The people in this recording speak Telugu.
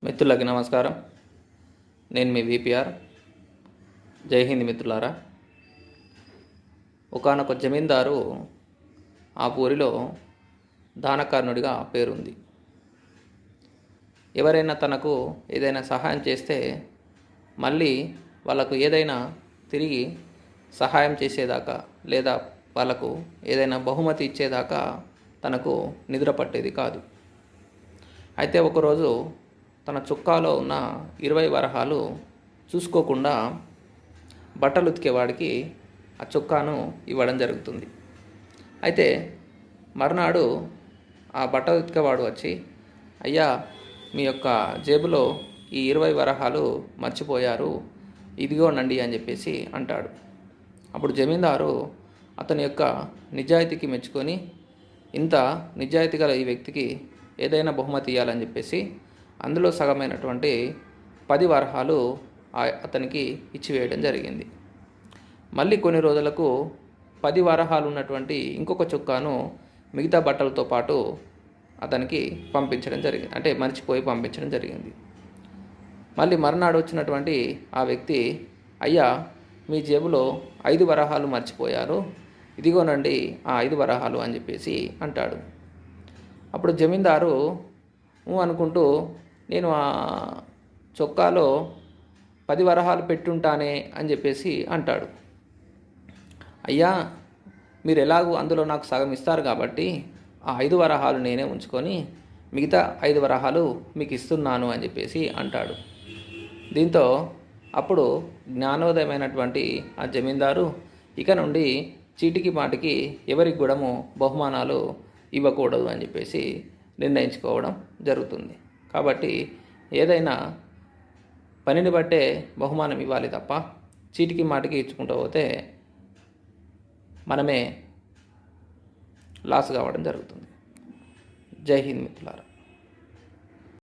మిత్రులకి నమస్కారం. నేను మీ విపిఆర్. జై హింద్ మిత్రులారా. ఒకానొక జమీందారు ఆ ఊరిలో దానకర్ణుడిగా పేరుంది. ఎవరైనా తనకు ఏదైనా సహాయం చేస్తే మళ్ళీ వాళ్ళకు ఏదైనా తిరిగి సహాయం చేసేదాకా లేదా వాళ్ళకు ఏదైనా బహుమతి ఇచ్చేదాకా తనకు నిద్ర పట్టేది కాదు. అయితే ఒకరోజు తన చొక్కాలో ఉన్న 20 వరహాలు చూసుకోకుండా బట్టలు ఉతికేవాడికి ఆ చొక్కాను ఇవ్వడం జరుగుతుంది. అయితే మర్నాడు ఆ బట్టలు ఉతికేవాడు వచ్చి, అయ్యా, మీ యొక్క జేబులో ఈ 20 వరహాలు మర్చిపోయారు, ఇదిగోనండి అని చెప్పేసి అంటాడు. అప్పుడు జమీందారు అతని యొక్క నిజాయితీకి మెచ్చుకొని, ఇంత నిజాయితీ గల ఈ వ్యక్తికి ఏదైనా బహుమతి ఇవ్వాలని చెప్పేసి అందులో సగమైనటువంటి 10 వరహాలు అతనికి ఇచ్చివేయడం జరిగింది. మళ్ళీ కొన్ని రోజులకు 10 వరహాలు ఉన్నటువంటి ఇంకొక చొక్కాను మిగతా బట్టలతో పాటు అతనికి పంపించడం జరిగింది. అంటే మర్చిపోయి పంపించడం జరిగింది. మళ్ళీ మర్నాడు వచ్చినటువంటి ఆ వ్యక్తి, అయ్యా, మీ జేబులో 5 వరహాలు మర్చిపోయారు, ఇదిగోనండి ఆ 5 వరహాలు అని చెప్పేసి అంటాడు. అప్పుడు జమీందారు అనుకుంటూ, నేను ఆ చొక్కాలో 10 వరహాలు పెట్టుంటానే అని చెప్పేసి అంటాడు. అయ్యా, మీరు ఎలాగూ అందులో నాకు సగం ఇస్తారు కాబట్టి ఆ 5 వరహాలు నేనే ఉంచుకొని మిగతా 5 వరహాలు మీకు ఇస్తున్నాను అని చెప్పేసి అంటాడు. దీంతో అప్పుడు జ్ఞానోదయమైనటువంటి ఆ జమీందారు ఇక నుండి చీటికి మాటికి ఎవరికి కూడా బహుమానాలు ఇవ్వకూడదు అని చెప్పేసి నిర్ణయించుకోవడం జరుగుతుంది. కాబట్టి ఏదైనా పనిని బట్టే బహుమానం ఇవ్వాలి తప్ప చీటికి మాటికి ఇచ్చుకుంటూ పోతే మనమే లాస్ కావడం జరుగుతుంది. జై హింద్ మిత్రులారా.